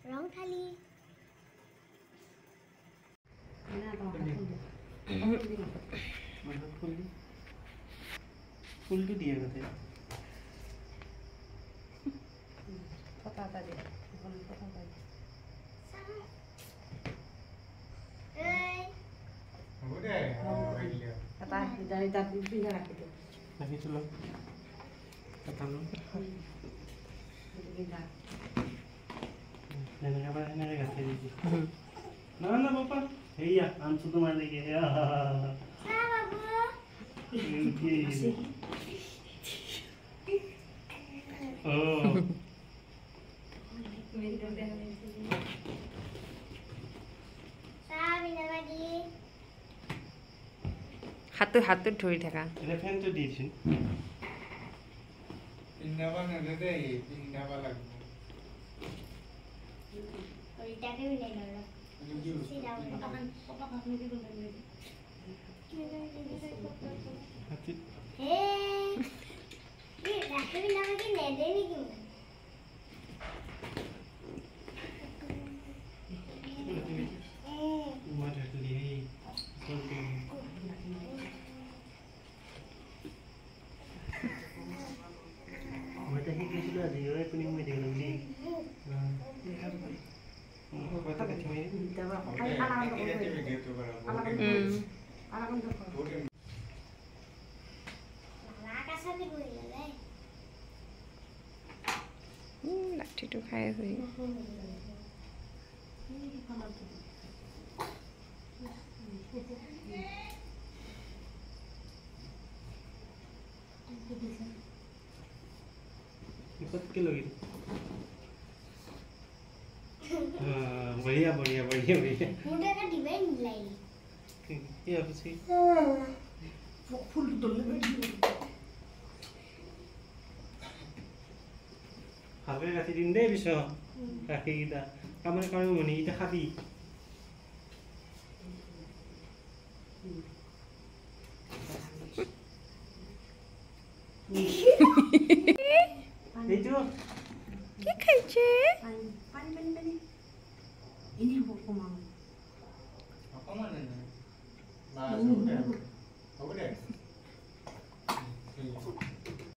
ৰং খালি ফুলটো দিয়ে গতে কথা এটা দিয়ে কথা এটা হ'ব দে এটা জানি তাত পিন্ধা ৰাখি দিওঁ ৰাখি থলো কাটালো এনেকৈ গাঁঠি দিছি না না বাবা হেয়া আনছো তোমাৰ দেখি হাতত ধৰি থাকা ফেনটো দিছিল পিন্ধাবা নেদে পিন্ধাবা লাগিব ওইটাকে মিলাই ললো সিধা পপা কাপনি দিব লাগে হে কি রাখে বিনা কি নেদে নাকি তোমার হাতলি মই তাকে শিকিছিলো আজি আপুনি মই দেখিলো বুলি লাঠিটো খাই আছে के लगी बढ़िया बढ़िया बढ़िया बढ़िया मुझे का डिवाइन लाई ये अब से ফুল তোলে ভালকৈ ৰাখি দিম দেই পিছত ৰাখিকেইটা কামৰ কাৰণে মণিকেইটা খাবি এইটো কি খাইছে পানি পানি পানি ini hukuman অকমান না হ'ব দে